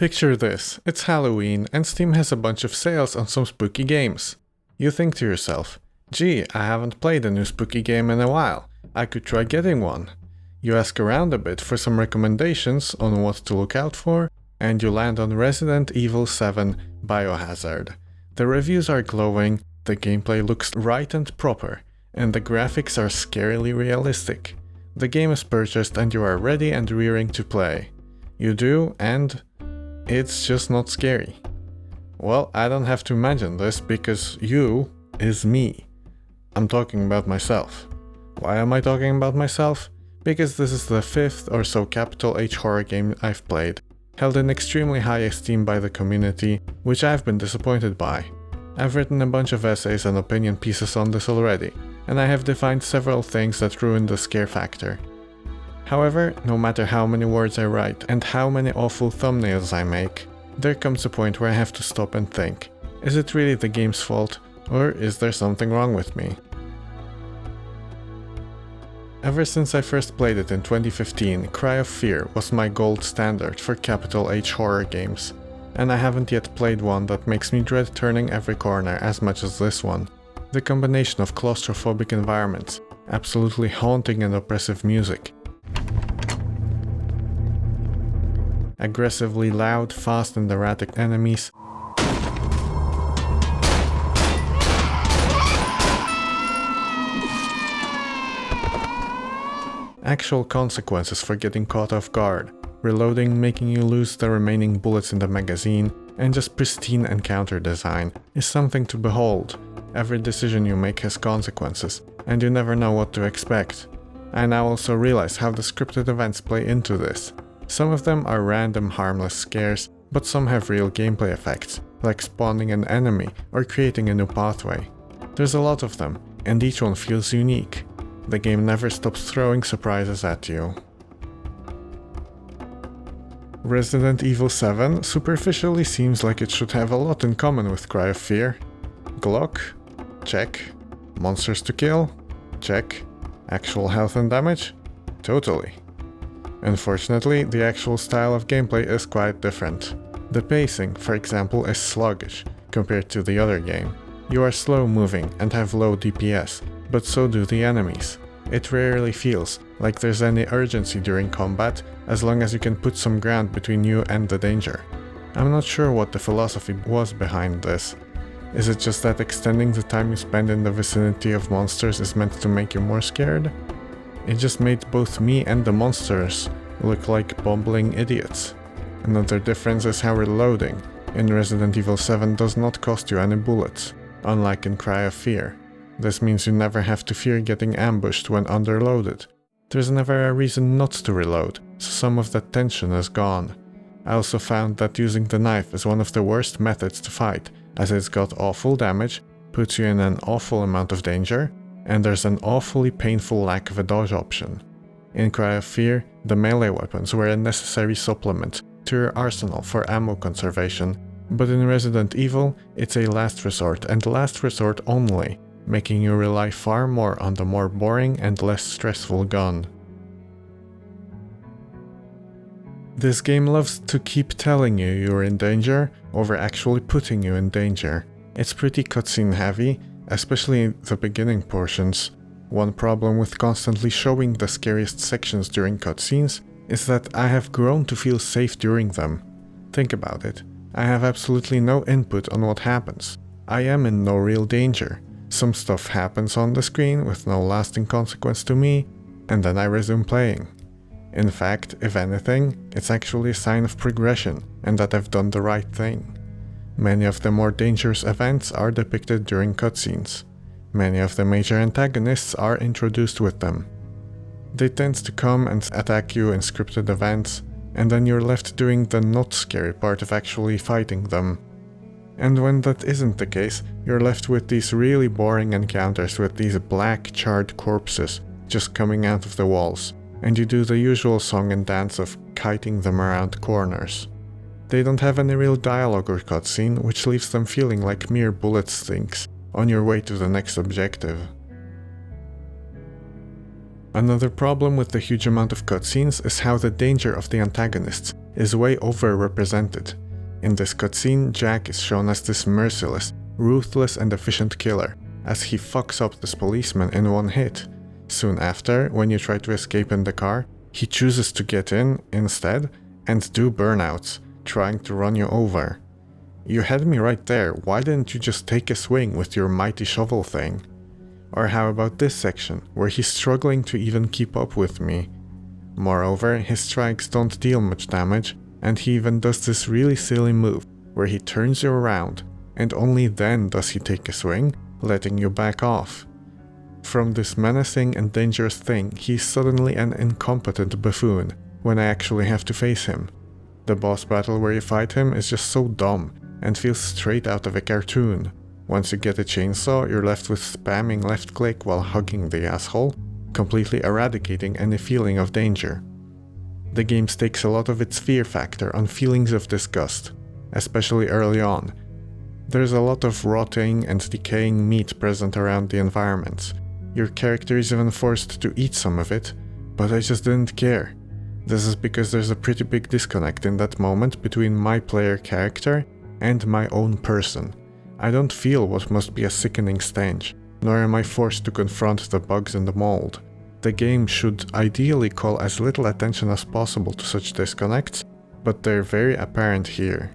Picture this, it's Halloween and Steam has a bunch of sales on some spooky games. You think to yourself, gee, I haven't played a new spooky game in a while, I could try getting one. You ask around a bit for some recommendations on what to look out for, and you land on Resident Evil 7 Biohazard. The reviews are glowing, the gameplay looks right and proper, and the graphics are scarily realistic. The game is purchased and you are ready and rearing to play. You do, and it's just not scary. Well, I don't have to imagine this because you is me. I'm talking about myself. Why am I talking about myself? Because this is the 5th or so capital H horror game I've played, held in extremely high esteem by the community, which I've been disappointed by. I've written a bunch of essays and opinion pieces on this already, and I have defined several things that ruin the scare factor. However, no matter how many words I write and how many awful thumbnails I make, there comes a point where I have to stop and think, is it really the game's fault, or is there something wrong with me? Ever since I first played it in 2015, Cry of Fear was my gold standard for capital H horror games, and I haven't yet played one that makes me dread turning every corner as much as this one. The combination of claustrophobic environments, absolutely haunting and oppressive music, aggressively loud, fast and erratic enemies, actual consequences for getting caught off guard, reloading making you lose the remaining bullets in the magazine, and just pristine encounter design is something to behold. Every decision you make has consequences, and you never know what to expect. I now also realize how the scripted events play into this. Some of them are random harmless scares, but some have real gameplay effects, like spawning an enemy or creating a new pathway. There's a lot of them, and each one feels unique. The game never stops throwing surprises at you. Resident Evil 7 superficially seems like it should have a lot in common with Cry of Fear. Glock? Check. Monsters to kill? Check. Actual health and damage? Totally. Unfortunately, the actual style of gameplay is quite different. The pacing, for example, is sluggish compared to the other game. You are slow moving and have low DPS, but so do the enemies. It rarely feels like there's any urgency during combat, as long as you can put some ground between you and the danger. I'm not sure what the philosophy was behind this. Is it just that extending the time you spend in the vicinity of monsters is meant to make you more scared? It just made both me and the monsters look like bumbling idiots. Another difference is how reloading in Resident Evil 7 does not cost you any bullets, unlike in Cry of Fear. This means you never have to fear getting ambushed when underloaded. There's never a reason not to reload, so some of that tension is gone. I also found that using the knife is one of the worst methods to fight, as it's got awful damage, puts you in an awful amount of danger, and there's an awfully painful lack of a dodge option. In Cry of Fear, the melee weapons were a necessary supplement to your arsenal for ammo conservation, but in Resident Evil, it's a last resort and last resort only, making you rely far more on the more boring and less stressful gun. This game loves to keep telling you you're in danger over actually putting you in danger. It's pretty cutscene heavy, especially in the beginning portions. One problem with constantly showing the scariest sections during cutscenes is that I have grown to feel safe during them. Think about it. I have absolutely no input on what happens. I am in no real danger. Some stuff happens on the screen with no lasting consequence to me, and then I resume playing. In fact, if anything, it's actually a sign of progression and that I've done the right thing. Many of the more dangerous events are depicted during cutscenes. Many of the major antagonists are introduced with them. They tend to come and attack you in scripted events, and then you're left doing the not scary part of actually fighting them. And when that isn't the case, you're left with these really boring encounters with these black charred corpses just coming out of the walls, and you do the usual song and dance of kiting them around corners. They don't have any real dialogue or cutscene, which leaves them feeling like mere bullet stinks on your way to the next objective. Another problem with the huge amount of cutscenes is how the danger of the antagonists is way overrepresented. In this cutscene, Jack is shown as this merciless, ruthless and efficient killer, as he fucks up this policeman in one hit. Soon after, when you try to escape in the car, he chooses to get in instead and do burnouts, trying to run you over. You had me right there, why didn't you just take a swing with your mighty shovel thing? Or how about this section, where he's struggling to even keep up with me? Moreover, his strikes don't deal much damage, and he even does this really silly move, where he turns you around, and only then does he take a swing, letting you back off. From this menacing and dangerous thing, he's suddenly an incompetent buffoon, when I actually have to face him. The boss battle where you fight him is just so dumb, and feels straight out of a cartoon. Once you get a chainsaw, you're left with spamming left click while hugging the asshole, completely eradicating any feeling of danger. The game stakes a lot of its fear factor on feelings of disgust, especially early on. There's a lot of rotting and decaying meat present around the environments. Your character is even forced to eat some of it, but I just didn't care. This is because there's a pretty big disconnect in that moment between my player character and my own person. I don't feel what must be a sickening stench, nor am I forced to confront the bugs in the mold. The game should ideally call as little attention as possible to such disconnects, but they're very apparent here.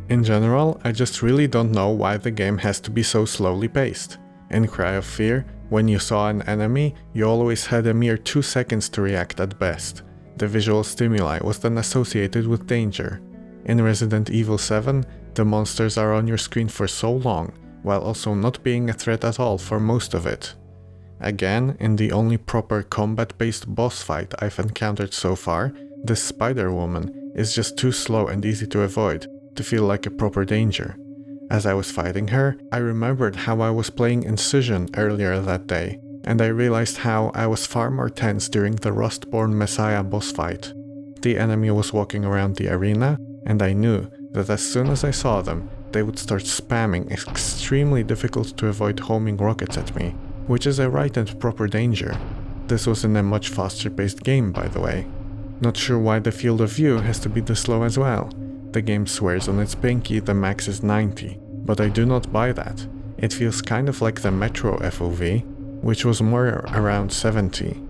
In general, I just really don't know why the game has to be so slowly paced. In Cry of Fear, when you saw an enemy, you always had a mere 2 seconds to react at best. The visual stimuli was then associated with danger. In Resident Evil 7, the monsters are on your screen for so long, while also not being a threat at all for most of it. Again, in the only proper combat-based boss fight I've encountered so far, this Spider-Woman is just too slow and easy to avoid to feel like a proper danger. As I was fighting her, I remembered how I was playing Incision earlier that day, and I realized how I was far more tense during the Rustborn Messiah boss fight. The enemy was walking around the arena, and I knew that as soon as I saw them, they would start spamming extremely difficult to avoid homing rockets at me, which is a right and proper danger. This was in a much faster paced game, by the way. Not sure why the field of view has to be this slow as well. The game swears on its pinky the max is 90, but I do not buy that. It feels kind of like the Metro FOV, which was more around 70.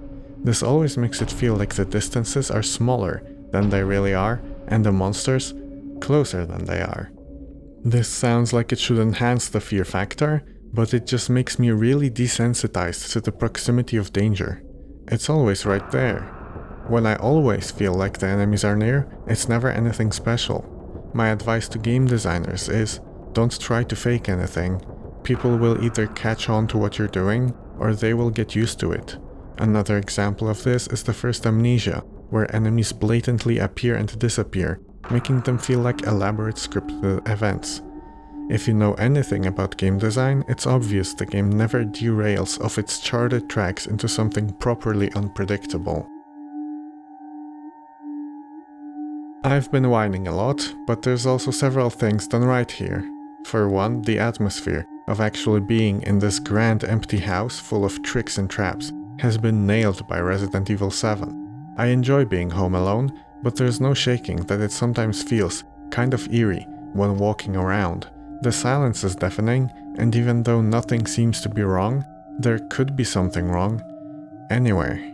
This always makes it feel like the distances are smaller than they really are, and the monsters closer than they are. This sounds like it should enhance the fear factor, but it just makes me really desensitized to the proximity of danger. It's always right there. When I always feel like the enemies are near, it's never anything special. My advice to game designers is, don't try to fake anything. People will either catch on to what you're doing, or they will get used to it. Another example of this is the first Amnesia, where enemies blatantly appear and disappear, making them feel like elaborate scripted events. If you know anything about game design, it's obvious the game never derails off its charted tracks into something properly unpredictable. I've been whining a lot, but there's also several things done right here. For one, the atmosphere of actually being in this grand empty house full of tricks and traps has been nailed by Resident Evil 7. I enjoy being home alone, but there's no shaking that it sometimes feels kind of eerie when walking around. The silence is deafening, and even though nothing seems to be wrong, there could be something wrong anywhere.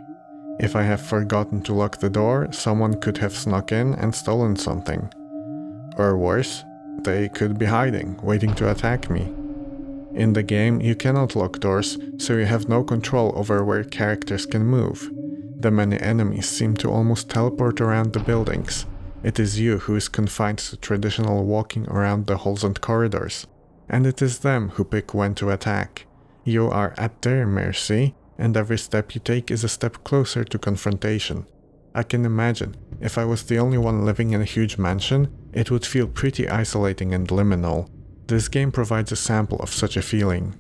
If I have forgotten to lock the door, someone could have snuck in and stolen something. Or worse, they could be hiding, waiting to attack me. In the game, you cannot lock doors, so you have no control over where characters can move. The many enemies seem to almost teleport around the buildings. It is you who is confined to traditional walking around the halls and corridors, and it is them who pick when to attack. You are at their mercy, and every step you take is a step closer to confrontation. I can imagine, if I was the only one living in a huge mansion, it would feel pretty isolating and liminal. This game provides a sample of such a feeling.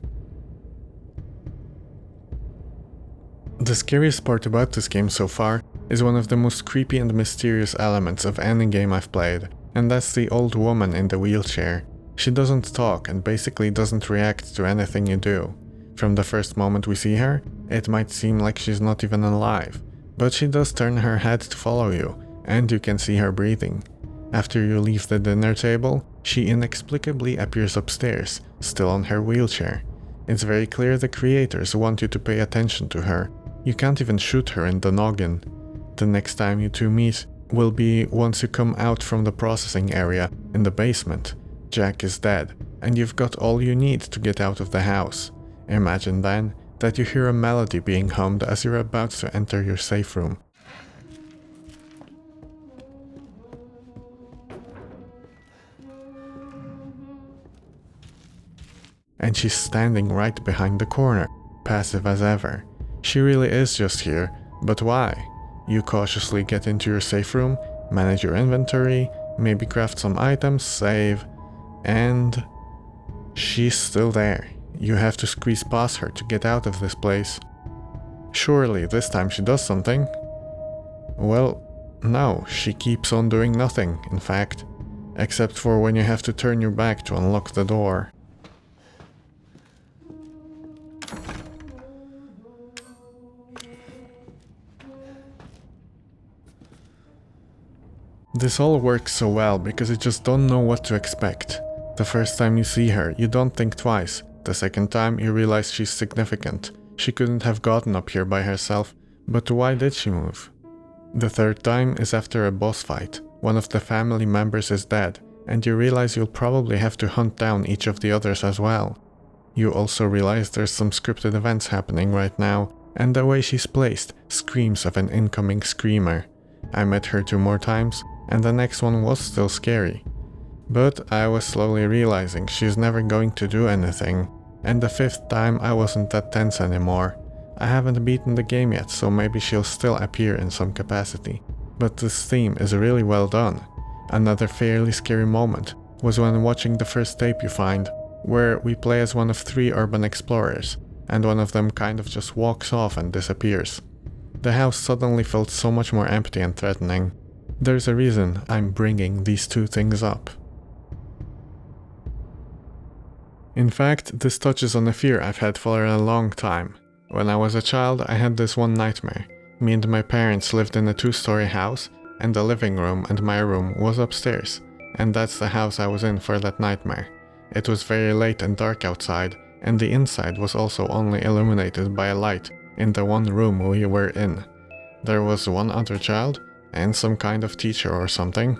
The scariest part about this game so far is one of the most creepy and mysterious elements of any game I've played, and that's the old woman in the wheelchair. She doesn't talk and basically doesn't react to anything you do. From the first moment we see her, it might seem like she's not even alive, but she does turn her head to follow you, and you can see her breathing. After you leave the dinner table, she inexplicably appears upstairs, still on her wheelchair. It's very clear the creators want you to pay attention to her. You can't even shoot her in the noggin. The next time you two meet will be once you come out from the processing area in the basement. Jack is dead, and you've got all you need to get out of the house. Imagine then that you hear a melody being hummed as you're about to enter your safe room. And she's standing right behind the corner, passive as ever. She really is just here, but why? You cautiously get into your safe room, manage your inventory, maybe craft some items, save, and she's still there. You have to squeeze past her to get out of this place. Surely this time she does something. Well, no, she keeps on doing nothing, in fact, except for when you have to turn your back to unlock the door. This all works so well because you just don't know what to expect. The first time you see her, you don't think twice. The second time, you realize she's significant. She couldn't have gotten up here by herself, but why did she move? The third time is after a boss fight. One of the family members is dead, and you realize you'll probably have to hunt down each of the others as well. You also realize there's some scripted events happening right now, and the way she's placed screams of an incoming screamer. I met her 2 more times, and the next one was still scary. But I was slowly realizing she's never going to do anything, and the 5th time I wasn't that tense anymore. I haven't beaten the game yet, so maybe she'll still appear in some capacity. But this theme is really well done. Another fairly scary moment was when watching the first tape you find, where we play as one of 3 urban explorers, and one of them kind of just walks off and disappears. The house suddenly felt so much more empty and threatening. There's a reason I'm bringing these 2 things up. In fact, this touches on a fear I've had for a long time. When I was a child, I had this one nightmare. Me and my parents lived in a 2-story house, and the living room and my room was upstairs, and that's the house I was in for that nightmare. It was very late and dark outside, and the inside was also only illuminated by a light in the one room we were in. There was one other child, and some kind of teacher or something.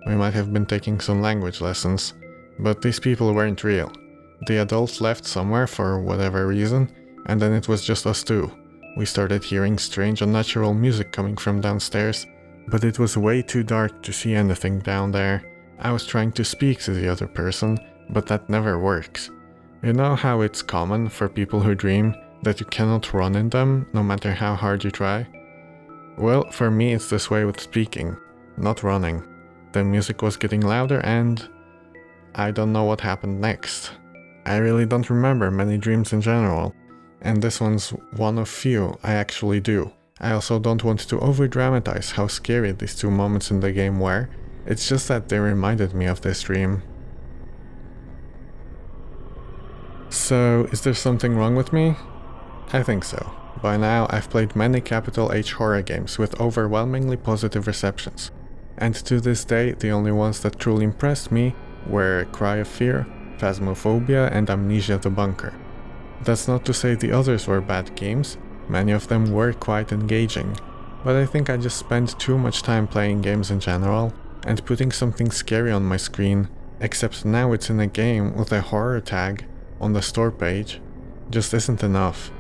We might have been taking some language lessons, but these people weren't real. The adult left somewhere for whatever reason, and then it was just us 2. We started hearing strange unnatural music coming from downstairs, but it was way too dark to see anything down there. I was trying to speak to the other person, but that never works. You know how it's common for people who dream that you cannot run in them, no matter how hard you try? Well, for me it's this way with speaking, not running. The music was getting louder and I don't know what happened next. I really don't remember many dreams in general, and this one's one of few I actually do. I also don't want to over-dramatize how scary these 2 moments in the game were, it's just that they reminded me of this dream. So, is there something wrong with me? I think so. By now, I've played many capital H horror games with overwhelmingly positive receptions, and to this day, the only ones that truly impressed me were Cry of Fear, Phasmophobia, and Amnesia the Bunker. That's not to say the others were bad games, many of them were quite engaging, but I think I just spent too much time playing games in general, and putting something scary on my screen, except now it's in a game with a horror tag on the store page, just isn't enough.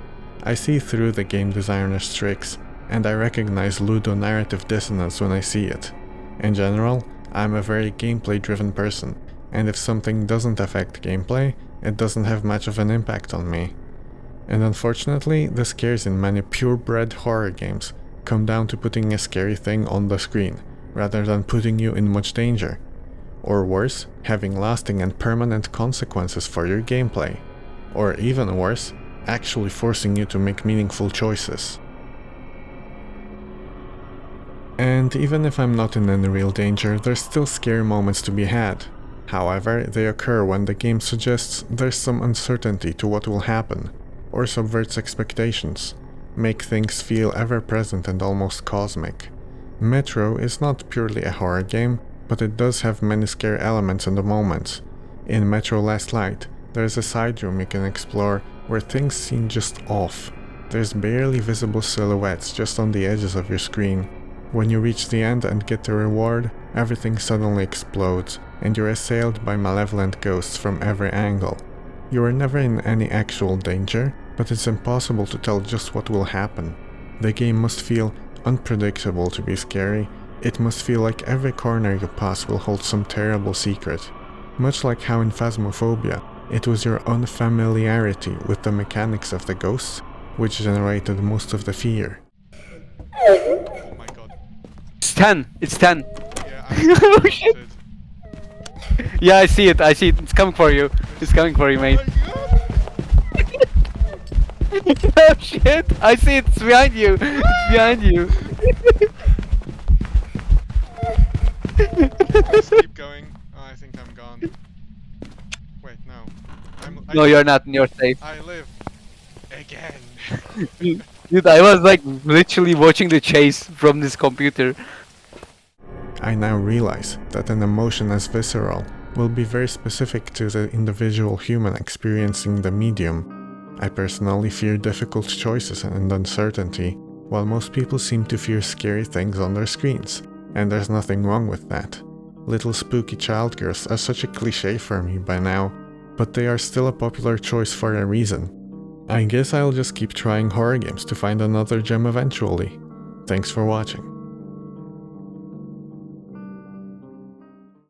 I see through the game designer's tricks, and I recognize ludonarrative dissonance when I see it. In general, I'm a very gameplay-driven person, and if something doesn't affect gameplay, it doesn't have much of an impact on me. And unfortunately, the scares in many purebred horror games come down to putting a scary thing on the screen, rather than putting you in much danger. Or worse, having lasting and permanent consequences for your gameplay. Or even worse, actually forcing you to make meaningful choices. And even if I'm not in any real danger, there's still scary moments to be had. However, they occur when the game suggests there's some uncertainty to what will happen, or subverts expectations. make things feel ever-present and almost cosmic. Metro is not purely a horror game, but it does have many scary elements and moments. In Metro Last Light, there's a side room you can explore where things seem just off. There's barely visible silhouettes just on the edges of your screen. When you reach the end and get the reward, everything suddenly explodes, and you're assailed by malevolent ghosts from every angle. You are never in any actual danger, but it's impossible to tell just what will happen. The game must feel unpredictable to be scary. It must feel like every corner you pass will hold some terrible secret. Much like how in Phasmophobia, it was your unfamiliarity with the mechanics of the ghosts which generated most of the fear. Oh my god. It's 10. It's 10. Yeah, Oh, shit. Yeah, I see it. I see it. It's coming for you. It's coming for you, mate. Oh shit! I see it. It's behind you. It's behind you. Just keep going. Oh, I think I'm gone. Wait, no. No, you're not. You're safe. I live again. Dude, I was like literally watching the chase from this computer. I now realize that an emotion as visceral will be very specific to the individual human experiencing the medium. I personally fear difficult choices and uncertainty, while most people seem to fear scary things on their screens, and there's nothing wrong with that. Little spooky child girls are such a cliché for me by now, but they are still a popular choice for a reason. I guess I'll just keep trying horror games to find another gem eventually. Thanks for watching.